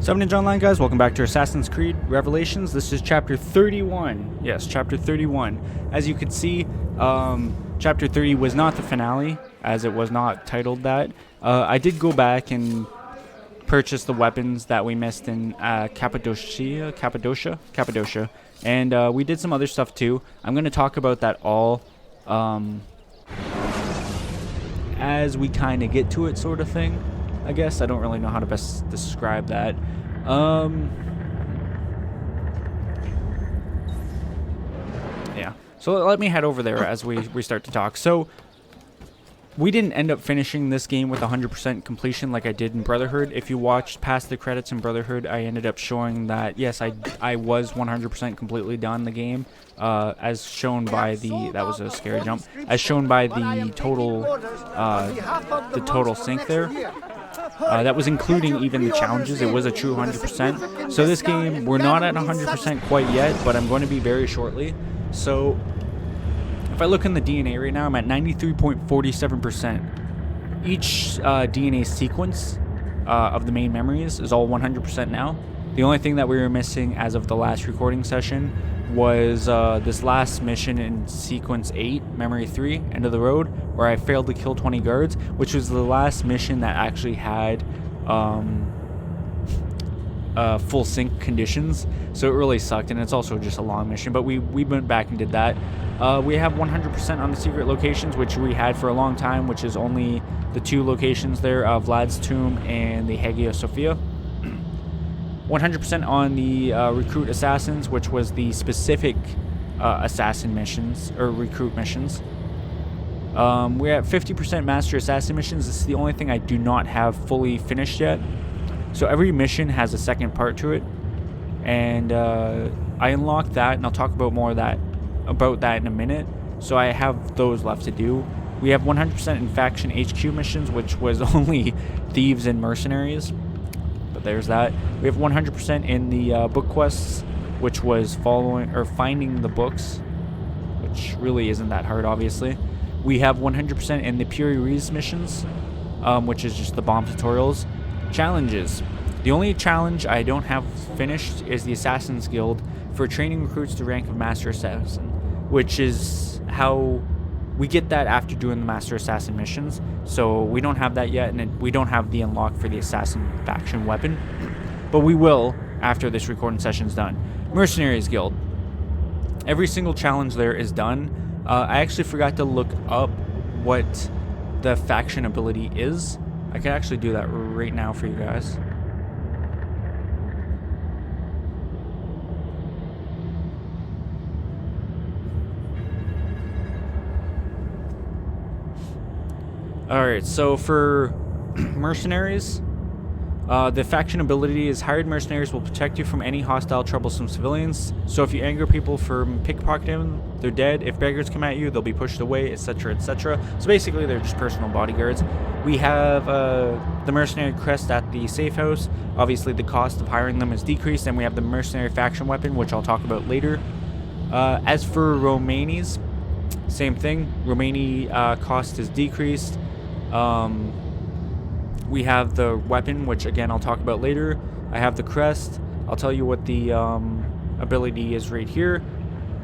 What's up, Ninja Online guys? Welcome back to Assassin's Creed Revelations. This is chapter 31. Yes, chapter 31. As you can see, chapter 30 was not the finale, as it was not titled that. I did go back and purchase the weapons that we missed in Cappadocia, and we did some other stuff too. I'm going to talk about that all as we kind of get to it, sort of thing. I guess I don't really know how to best describe that. Yeah. So let me head over there as we start to talk. So we didn't end up finishing this game with 100% completion like I did in Brotherhood. If you watched past the credits in Brotherhood, I ended up showing that yes, I was 100% completely done the game, as shown by that was a scary jump, as shown by the total sync there. That was including even the challenges. It was a true 100%. So this game, we're not at 100% quite yet, but I'm going to be very shortly. So if I look in the DNA right now, I'm at 93.47%. Each DNA sequence of the main memories is all 100% now. The only thing that we were missing as of the last recording session was this last mission in sequence 8, memory 3, end of the road, where I failed to kill 20 guards, which was the last mission that actually had full sync conditions. So it really sucked, and it's also just a long mission, but we went back and did that. We have 100% on the secret locations, which we had for a long time, which is only the 2 locations there, Vlad's Tomb and the Hagia Sophia. 100% on the recruit assassins, which was the specific assassin missions or recruit missions. We're at 50% master assassin missions. This is the only thing I do not have fully finished yet. So every mission has a second part to it, and I unlocked that, and I'll talk about more about that in a minute. So I have those left to do. We have 100% in faction HQ missions, which was only thieves and mercenaries. But there's that. We have 100% in the book quests, which was finding the books, which really isn't that hard, obviously. We have 100% in the Puri Reis missions, which is just the bomb tutorials. Challenges. The only challenge I don't have finished is the Assassin's Guild for training recruits to rank of Master Assassin, which is how we get that after doing the Master Assassin missions. So we don't have that yet, and we don't have the unlock for the Assassin faction weapon, but we will after this recording session's done. Mercenaries Guild. Every single challenge there is done. I actually forgot to look up what the faction ability is. I could actually do that right now for you guys. Alright, so for mercenaries, the faction ability is hired mercenaries will protect you from any hostile, troublesome civilians. So if you anger people for pickpocketing them, they're dead. If beggars come at you, they'll be pushed away, etc., etc. So basically, they're just personal bodyguards. We have the mercenary crest at the safe house. Obviously, the cost of hiring them is decreased, and we have the mercenary faction weapon, which I'll talk about later. As for Romani's, same thing. Romani cost is decreased. We have the weapon, which again I'll talk about later. I have the crest. I'll tell you what the ability is right here.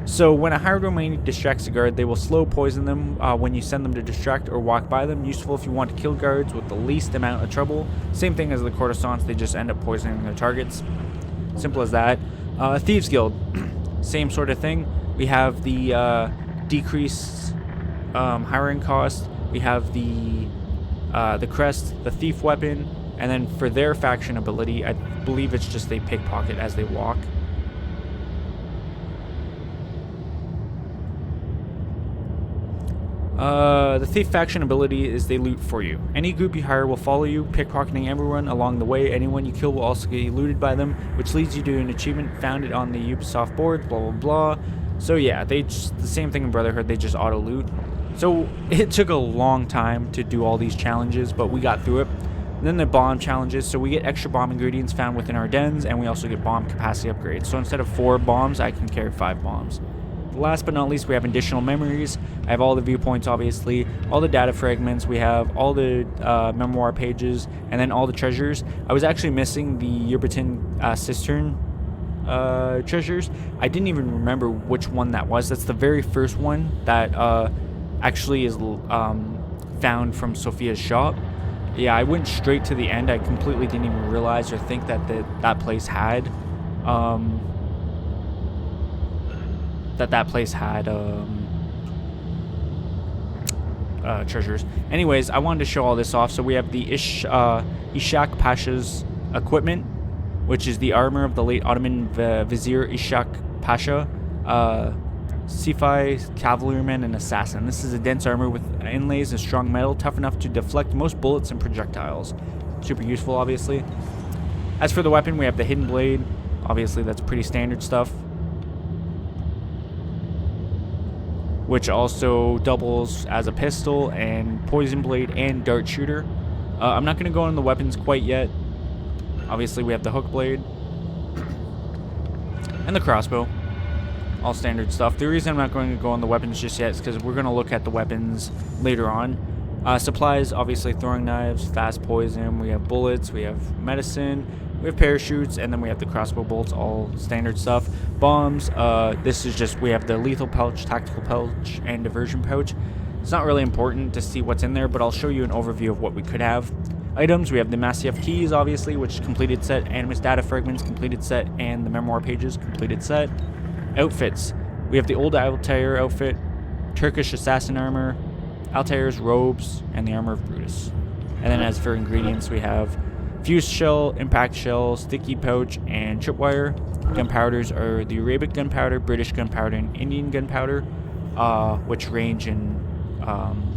So when a hired Romani distracts a guard, they will slow poison them when you send them to distract or walk by them. Useful if you want to kill guards with the least amount of trouble. Same thing as the courtesans, they just end up poisoning their targets. Simple as that. Thieves Guild, same sort of thing. We have the decreased hiring cost. We have the crest, the thief weapon, and then for their faction ability, I believe it's just they pickpocket as they walk. The thief faction ability is they loot for you. Any group you hire will follow you, pickpocketing everyone along the way. Anyone you kill will also get looted by them, which leads you to an achievement found on the Ubisoft board, blah blah blah. So yeah, the same thing in Brotherhood, they just auto loot. So it took a long time to do all these challenges, but we got through it. And then the bomb challenges, so we get extra bomb ingredients found within our dens, and we also get bomb capacity upgrades. So instead of 4 bombs, I can carry 5 bombs. last but not least, we have additional memories. I have all the viewpoints, obviously, all the data fragments. We have all the memoir pages, and then all the treasures. I was actually missing the Yerbatin cistern treasures. I didn't even remember which one that was. That's the very first one that actually is found from Sophia's shop. Yeah, I went straight to the end. I completely didn't even realize or think that that place had treasures. Anyways, I wanted to show all this off. So we have the Ishak Pasha's equipment, which is the armor of the late Ottoman Vizier Ishak Pasha, Sipai, cavalryman, and assassin. This is a dense armor with inlays of strong metal, tough enough to deflect most bullets and projectiles. Super useful, obviously. As for the weapon, we have the hidden blade. Obviously, that's pretty standard stuff, which also doubles as a pistol and poison blade and dart shooter. I'm not going to go on the weapons quite yet. Obviously, we have the hook blade and the crossbow. All standard stuff. The reason I'm not going to go on the weapons just yet is because we're going to look at the weapons later on. Supplies, obviously throwing knives, fast poison, we have bullets, we have medicine, we have parachutes, and then we have the crossbow bolts, all standard stuff. Bombs, this is just, we have the lethal pouch, tactical pouch, and diversion pouch. It's not really important to see what's in there, but I'll show you an overview of what we could have. Items, we have the Masyaf keys, obviously, which completed set, Animus data fragments, completed set, and the memoir pages, completed set. Outfits, we have the old Altair outfit, Turkish assassin armor, Altair's robes, and the armor of Brutus. And then as for ingredients, we have fused shell, impact shell, sticky pouch, and tripwire. Gunpowders are the Arabic gunpowder, British gunpowder, and Indian gunpowder, which range in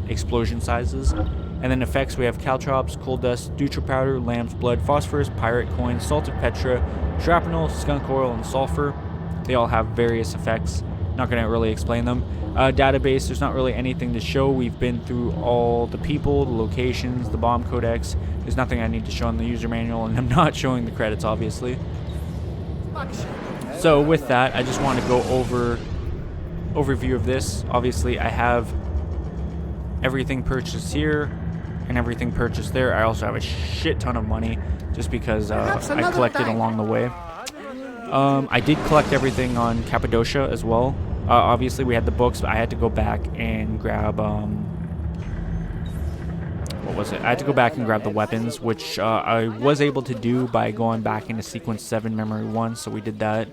explosion sizes. And then effects, we have caltrops, coal dust, deuter powder, lamb's blood, phosphorus, pirate coins, salt of Petra, shrapnel, skunk oil, and sulfur. They all have various effects. Not going to really explain them. Database, there's not really anything to show. We've been through all the people, the locations, the bomb codex. There's nothing I need to show in the user manual, and I'm not showing the credits, obviously. So with that, I just want to go over overview of this. Obviously, I have everything purchased here and everything purchased there. I also have a shit ton of money just because I collected along the way. I did collect everything on Cappadocia as well. Obviously, we had the books, but I had to go back and grab, what was it? I had to go back and grab the weapons, which I was able to do by going back into Sequence 7, Memory 1, so we did that.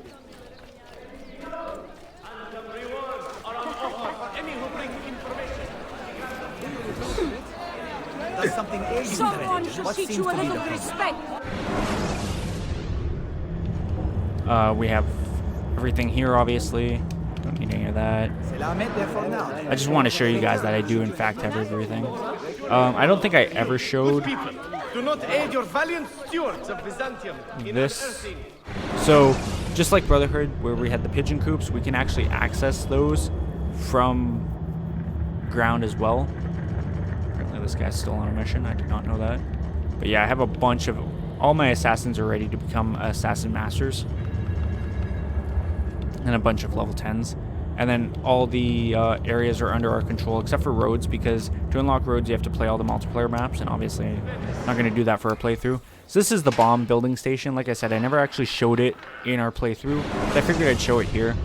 Someone should teach you a little respect. We have everything here, obviously. Don't need any of that. I just want to show you guys that I do, in fact, have everything. I don't think I ever showed this. So, just like Brotherhood, where we had the pigeon coops, we can actually access those from ground as well. Apparently this guy's still on a mission. I did not know that. But yeah, I have a bunch of... All my assassins are ready to become assassin masters. And a bunch of level 10s. And then all the areas are under our control, except for roads, because to unlock roads, you have to play all the multiplayer maps, and obviously I'm not going to do that for a playthrough. So this is the bomb building station. Like I said, I never actually showed it in our playthrough, but I figured I'd show it here.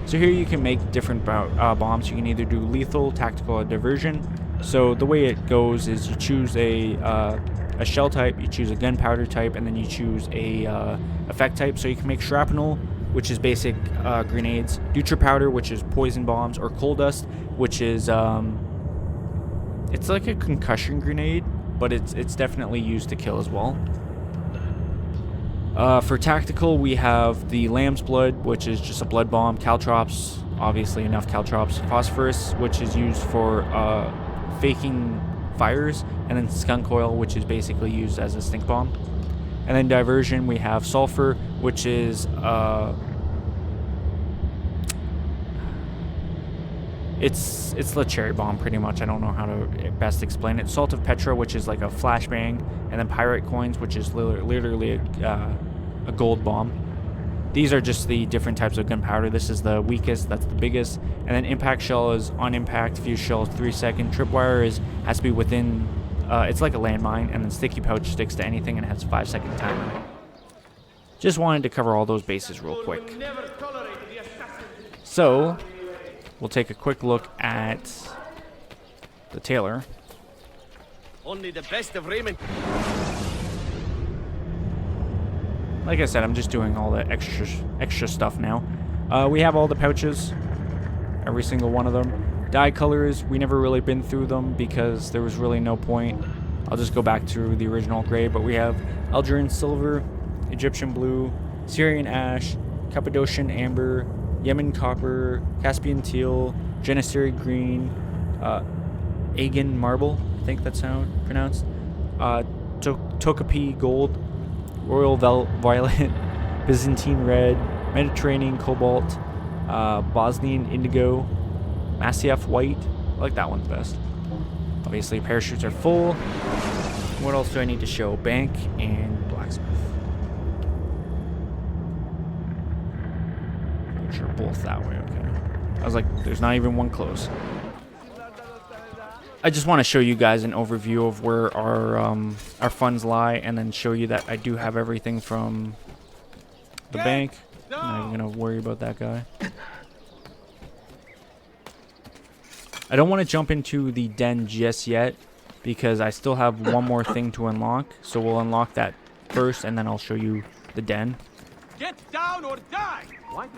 So here you can make different bombs. You can either do lethal, tactical, or diversion. So the way it goes is you choose a shell type, you choose a gunpowder type, and then you choose a effect type. So you can make shrapnel, which is basic grenades, deuter powder, which is poison bombs, or coal dust, which is it's like a concussion grenade, but it's definitely used to kill as well. For tactical, we have the lamb's blood, which is just a blood bomb, caltrops, obviously enough caltrops, phosphorus, which is used for faking fires, and then skunk oil, which is basically used as a stink bomb. And then diversion, we have sulfur, which is it's the cherry bomb pretty much. I don't know how to best explain it. Salt of Petra, which is like a flashbang, and then pirate coins, which is literally a gold bomb. These are just the different types of gunpowder. This is the weakest, that's the biggest. And then impact shell is on impact, fuse shell is 3 second. Tripwire has to be within, it's like a landmine. And then sticky pouch sticks to anything and has a 5-second timer. Just wanted to cover all those bases real quick. So, we'll take a quick look at the Taylor. Only the best of Raymond. Like I said, I'm just doing all the extra stuff now. We have all the pouches, every single one of them. Dye colors, we never really been through them because there was really no point. I'll just go back to the original gray, but we have Algerian silver, Egyptian blue, Syrian ash, Cappadocian amber, Yemen copper, Caspian teal, Janissary green, Aegean marble, I think that's how it's pronounced, Tokapi gold, Royal violet, Byzantine red, Mediterranean cobalt, Bosnian indigo, Masyaf white. I like that one the best. Obviously, parachutes are full. What else do I need to show? Bank and blacksmith. Which are both that way, okay. I was like, there's not even one close. I just want to show you guys an overview of where our funds lie, and then show you that I do have everything from the bank. I'm not even gonna worry about that guy. I don't want to jump into the den just yet because I still have one more thing to unlock. So we'll unlock that first, and then I'll show you the den. Get down or die. Why do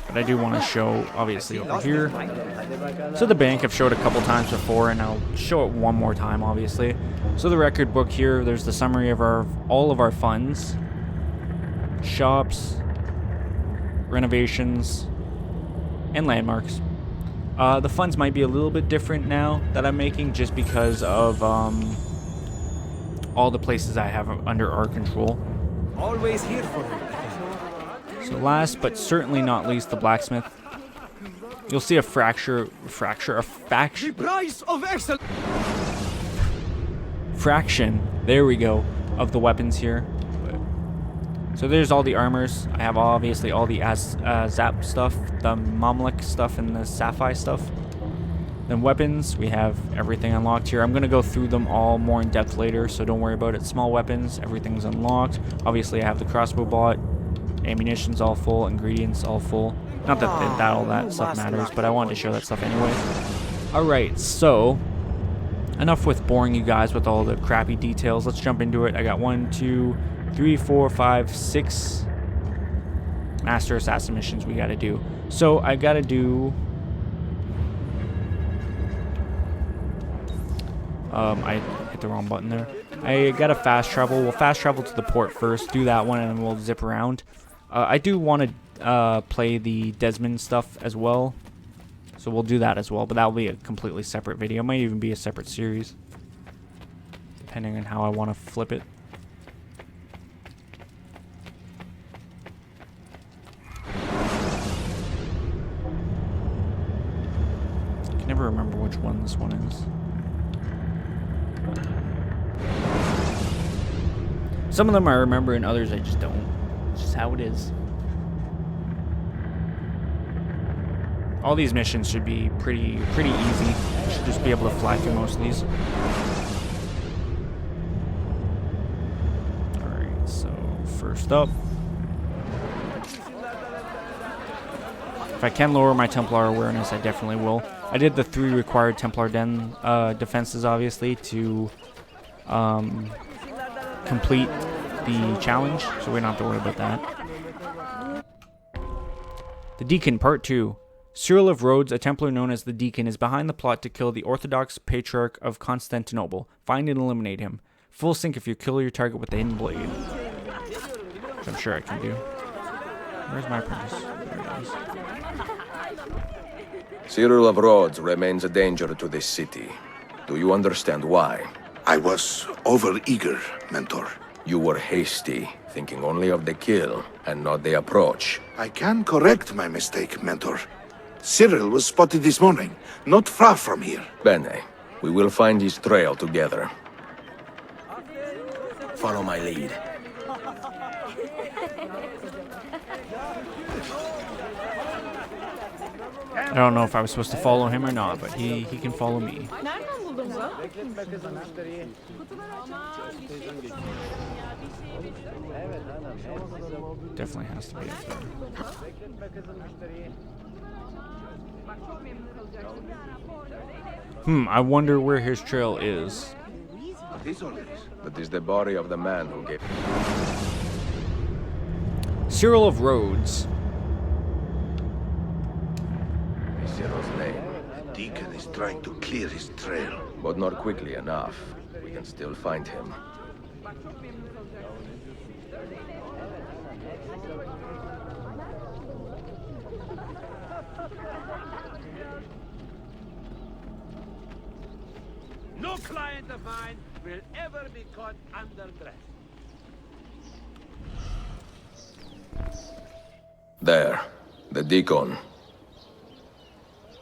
But I do want to show, obviously, over here. So the bank I've showed a couple times before, and I'll show it one more time, obviously. So the record book here, there's the summary of all of our funds. Shops, renovations, and landmarks. The funds might be a little bit different now that I'm making, just because of all the places I have under our control. always here for you? So last but certainly not least, the blacksmith. You'll see a fraction The price of excellence. fraction, there we go, of the weapons here. So there's all the armors. I have obviously all the Zap stuff, the Mamluk stuff, and the Sapphire stuff. Then weapons, we have everything unlocked here. I'm going to go through them all more in depth later, so don't worry about it. Small weapons, everything's unlocked. Obviously I have the crossbow bot, ammunition's all full, ingredients all full. Not that all that stuff matters, but I wanted to show that stuff anyway. Alright, so enough with boring you guys with all the crappy details. Let's jump into it. I got 1, 2, 3, 4, 5, 6 Master Assassin missions we gotta do. So I gotta do I hit the wrong button there. I gotta fast travel. We'll fast travel to the port first, do that one, and then we'll zip around. I do want to play the Desmond stuff as well, so we'll do that as well, but that will be a completely separate video. It might even be a separate series, depending on how I want to flip it. I can never remember which one this one is. Some of them I remember and others I just don't. It's just how it is. All these missions should be pretty easy. You should just be able to fly through most of these. Alright, so first up. If I can lower my Templar awareness, I definitely will. I did the 3 required Templar Den defenses, obviously, to complete the challenge, so we don't have to worry about that. The Deacon, Part 2. Cyril of Rhodes, a Templar known as the Deacon, is behind the plot to kill the Orthodox Patriarch of Constantinople. Find and eliminate him. Full sync if you kill your target with the hidden blade. Which I'm sure I can do. Where's my apprentice? There he is. Cyril of Rhodes remains a danger to this city. Do you understand why? I was overeager, Mentor. You were hasty, thinking only of the kill and not the approach. I can correct my mistake, Mentor. Cyril was spotted this morning, not far from here. Bene, we will find his trail together. Follow my lead. I don't know if I was supposed to follow him or not, but he can follow me. Nereden buldun bunu? Definitely has to be up there. I wonder where his trail is. That is the body of the man who gave... Cyril of Rhodes. Cyril's name, Deacon is trying to clear his trail. but not quickly enough. We can still find him. No client of mine will ever be caught underdressed. There, the deacon.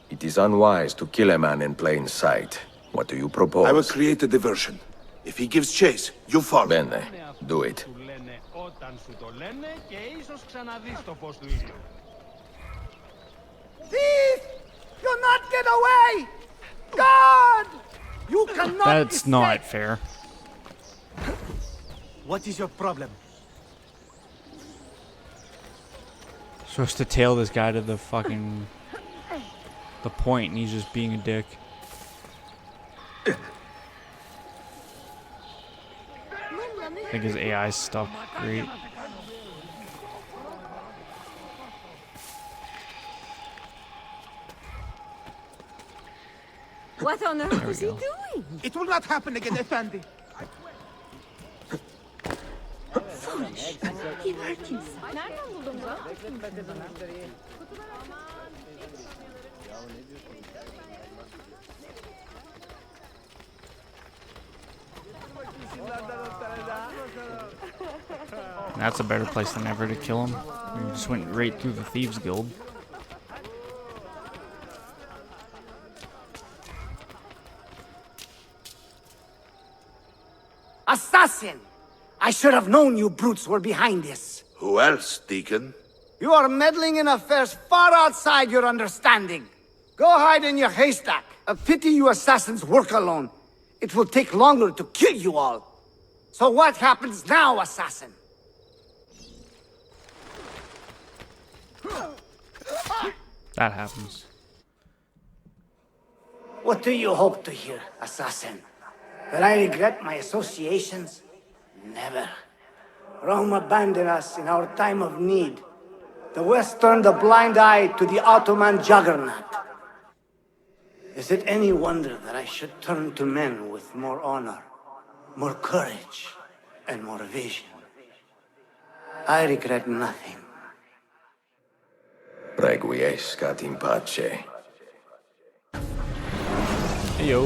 It is unwise to kill a man in plain sight. What do you propose? I will create a diversion. If he gives chase, you follow. Bene, do it. Του λένε όταν σου το λένε και ίσως ξαναδείς το φως του ήλιου. Thief! You'll not get away! God! You cannot That's escape! not fair. What is your problem? Supposed to tail this guy to the fucking... the point, and he's just being a dick. I think his AI's stuck. Great. What on earth we is he go. doing? It will not happen again, Effendi. He hurt himself. Nereden buldun bunu? That's a better place than ever to kill him. We just went right through the Thieves Guild. Assassin! I should have known you brutes were behind this. Who else, Deacon? You are meddling in affairs far outside your understanding. Go hide in your haystack. A pity you assassins work alone. It will take longer to kill you all. So what happens now, assassin? That happens. What do you hope to hear, assassin? That I regret my associations? Never. Rome abandoned us in our time of need. The West turned a blind eye to the Ottoman juggernaut. Is it any wonder that I should turn to men with more honor, more courage, and more vision? I regret nothing. Requiescat in pace. Yo.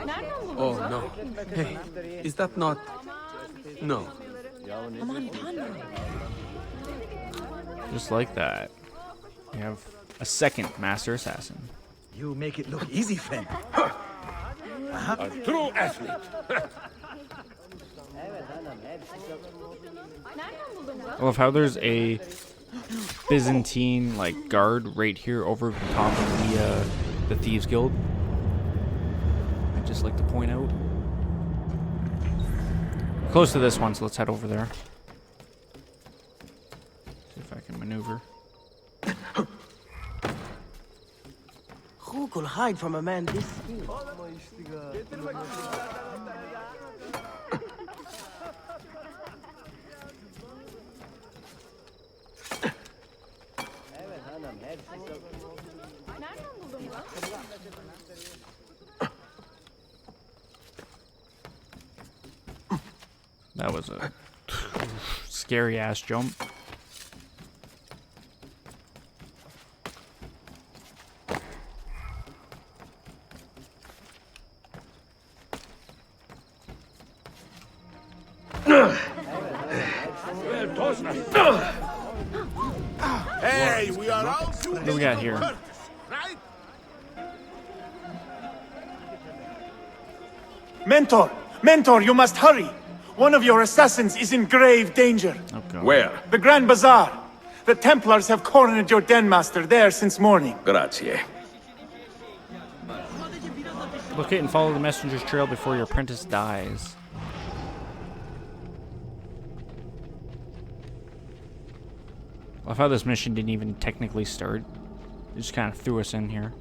Nereden buldun Oh, bunu? no. Hey, is that not... No. Aman tanrım. Just like that. We have a second Master Assassin. You make it look easy, friend. A true athlete. Nereden buldun bunu? I love how there's a Byzantine like guard right here over the top of the Thieves Guild. I'd just like to point out. Close to this one, so let's head over there. See if I can maneuver. Who could hide from a man this skilled? Nereden buldun bunu? That was a scary ass jump. Hey, we are all What do we got here? right? Mentor, Mentor, you must hurry. One of your assassins is in grave danger. Oh, God. Where? The Grand Bazaar. The Templars have cornered your den master there since morning. Grazie. Locate and follow the messenger's trail before your apprentice dies. I love how this mission didn't even technically start. It just kind of threw us in here.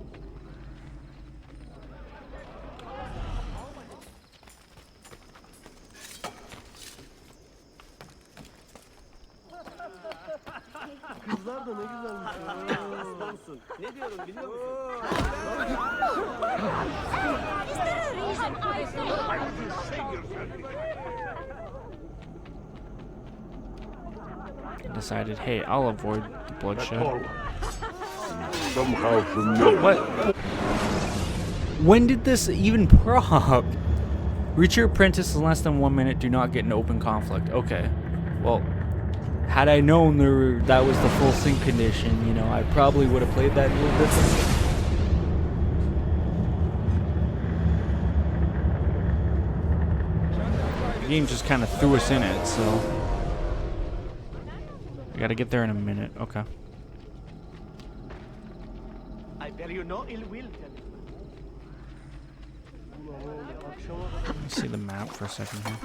Kızlar da ne güzelmiş ya. Aslansın. Ne diyorum biliyor musun? Is there a reason I Decided, hey, I'll avoid the bloodshed. Somehow familiar. What? When did this even prop? Reach your apprentice in less than 1 minute. Do not get in open conflict. Okay. Well, had I known that was the full sync condition, you know, I probably would have played that a little differently. The game just kind of threw us in it, so we gotta get there in a minute. Okay. I bear you no ill will. Let me see the map for a second here.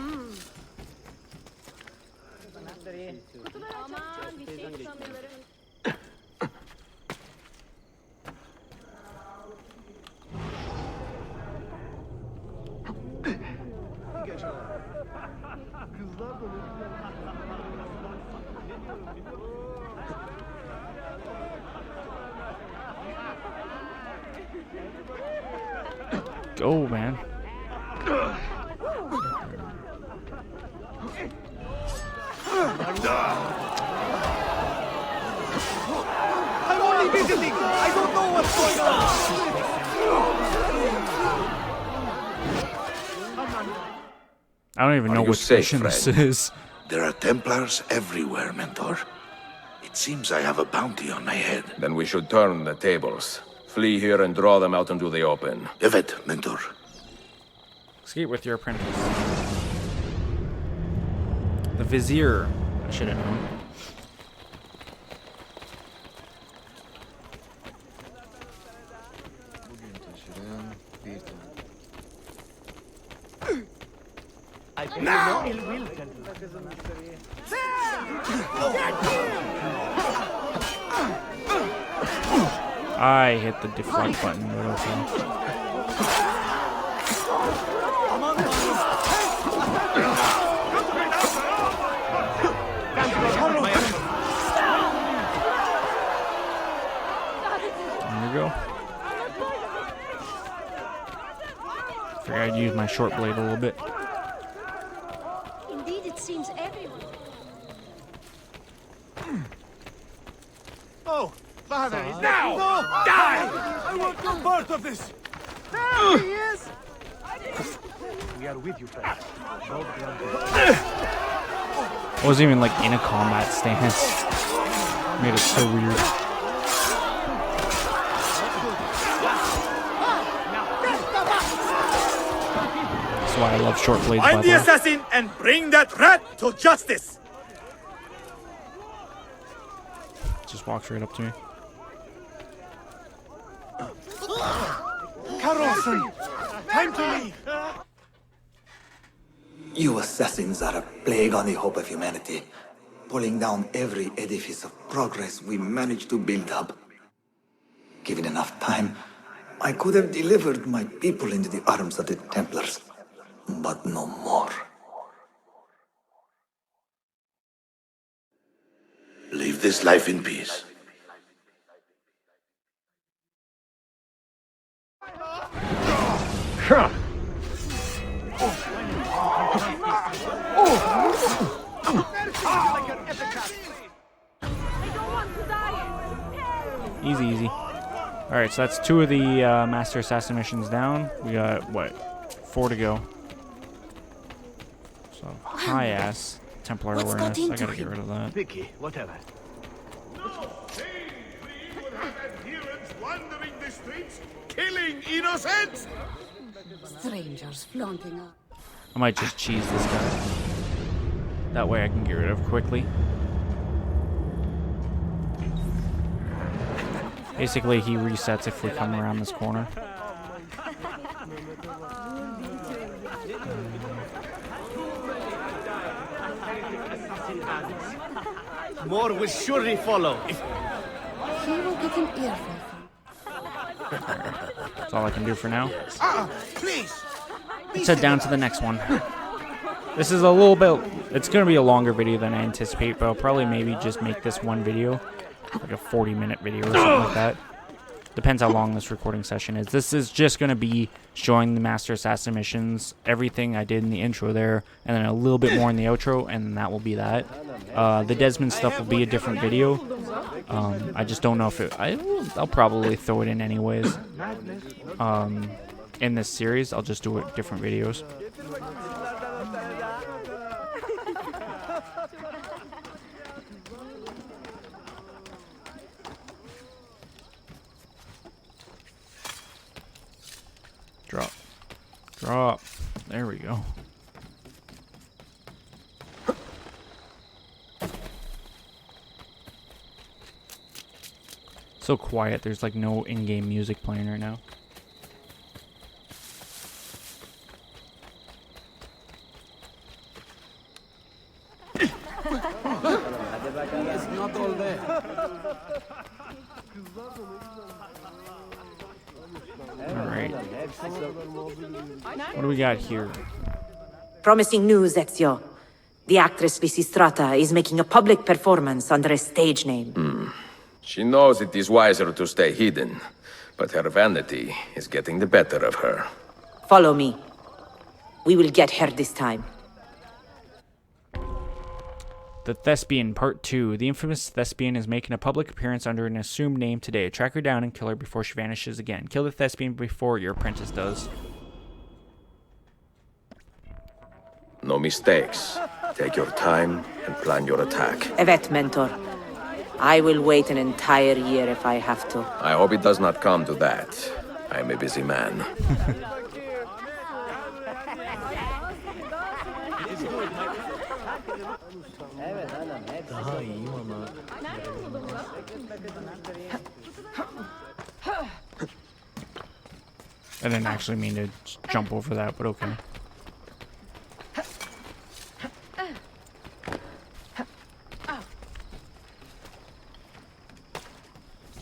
Go, man. I'm only visiting! I don't know what's going on! I don't even know you which safe, mission this friend? is. There are Templars everywhere, Mentor. It seems I have a bounty on my head. Then we should turn the tables. Flee here and draw them out into the open. Evet, Mentor. Escape with your apprentice. The Vizier. I should have known. I bear you no ill will, gentlemen. I hit the deflect button. But okay. There we go. Figured I'd use my short blade a little bit. Indeed, it seems everyone. Oh, Father, is now! No! Die! I want no part of this! There he is! We are with you, friend. I wasn't even like in a combat stance. Made it so weird. That's why I love short blades, by Find the the way. assassin and bring that rat to justice! Just walks right up to me. Carlson! Time to leave! You assassins are a plague on the hope of humanity, pulling down every edifice of progress we managed to build up. Given enough time, I could have delivered my people into the arms of the Templars, but no more. Leave this life in peace. Easy, easy. Alright, so that's 2 of the Master Assassin missions down. We got, what, 4 to go. So, high-ass Templar What's awareness. got I gotta into get rid of that. Vicky, whatever. Wandering the streets, killing innocents. Strangers flaunting up. I might just cheese this guy. That way I can get rid of quickly. Basically, he resets if we come around this corner. More will surely follow. He will get an earful. That's all I can do for now. Please! Let's head down to the next one. This is a little bit... It's going to be a longer video than I anticipate, but I'll probably maybe just make this one video like a 40-minute video or something like that. Depends how long this recording session is. This is just going to be showing the Master Assassin missions, everything I did in the intro there, and then a little bit more in the outro, and that will be that. The Desmond stuff will be a different video. I just don't know if it... I'll probably throw it in anyways. In this series, I'll just do it different videos. Drop. Drop. There we go. So quiet, there's like no in-game music playing right now. It's not all there. Alright. What do we got here? Promising news, Ezio. The actress Lysistrata is making a public performance under a stage name. She knows it is wiser to stay hidden, but her vanity is getting the better of her. Follow me. We will get her this time. The Thespian, Part 2. The infamous Thespian is making a public appearance under an assumed name today. Track her down and kill her before she vanishes again. Kill the Thespian before your apprentice does. No mistakes. Take your time and plan your attack. Evet, Mentor. I will wait an entire year if I have to. I hope it does not come to that. I am a busy man. I didn't actually mean to jump over that, but okay.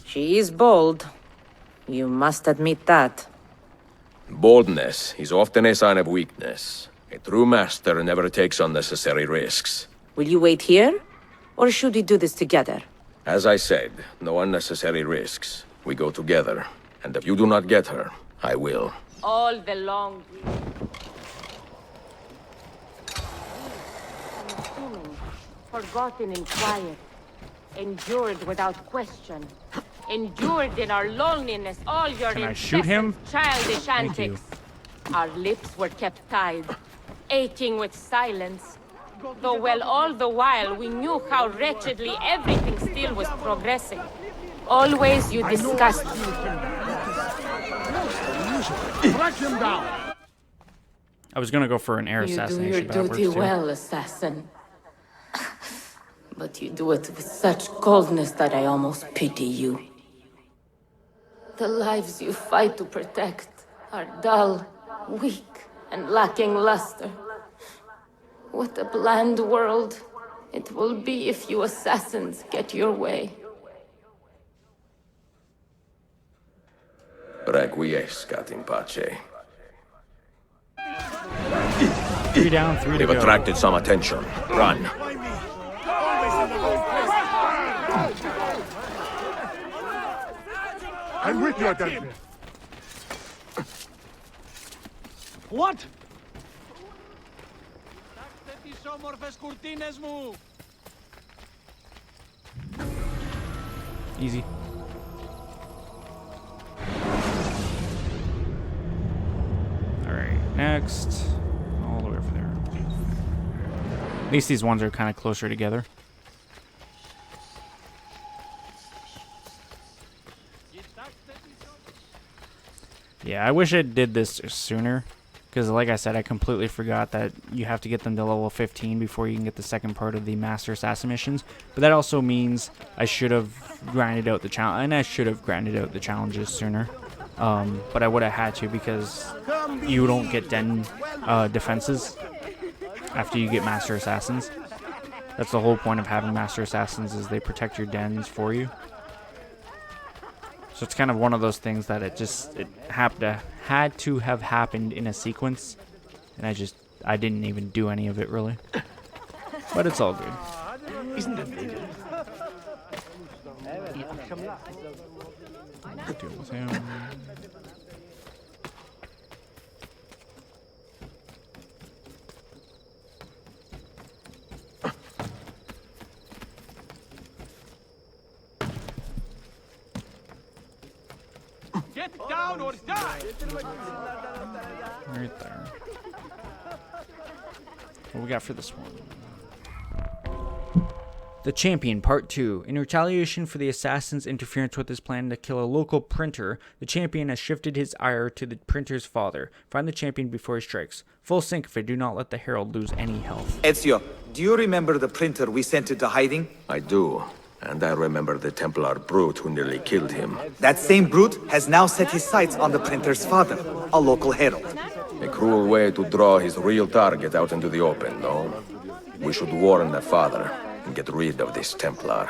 She is bold. You must admit that. Boldness is often a sign of weakness. A true master never takes unnecessary risks. Will you wait here? Or should we do this together? As I said, no unnecessary risks. We go together. And if you do not get her, I will. All the long... Forgotten in quiet. Endured without question. Endured in our loneliness all your Can I shoot him? Childish Thank you. antics. Our lips were kept tied, aching with silence. Though well all the while we knew how wretchedly everything still was progressing. Always you discussed... Track him down! I was gonna go for an air You do your assassination, but that works duty too. well, assassin. But you do it with such coldness that I almost pity you. The lives you fight to protect are dull, weak, and lacking luster. What a bland world it will be if you assassins get your way. Requiescat in pace. 3 down, 3 to We've go. attracted some attention. Run. I'm with you, Adante. What? Τις όμορφες κουρτίνες μου! Easy. Alright, next. All the way over there. At least these ones are kind of closer together. Yeah, I wish it did this sooner. Because like I said, I completely forgot that you have to get them to level 15 before you can get the second part of the Master Assassin missions. But that also means I should have grinded out the challenge, and I should have grinded out the challenges sooner. But I would have had to, because you don't get den defenses after you get Master Assassins. That's the whole point of having Master Assassins, is they protect your dens for you. So it's kind of one of those things that it had to have happened in a sequence, and I didn't even do any of it really. But it's all good. Isn't it? Deal with him. Get down or die! Right there. What we got for this one? The Champion, Part 2. In retaliation for the assassin's interference with his plan to kill a local printer, the Champion has shifted his ire to the printer's father. Find the Champion before he strikes. Full sync if I do not let the Herald lose any health. Ezio, do you remember the printer we sent into hiding? I do. And I remember the Templar brute who nearly killed him. That same brute has now set his sights on the printer's father, a local herald. A cruel way to draw his real target out into the open, no? We should warn the father and get rid of this Templar.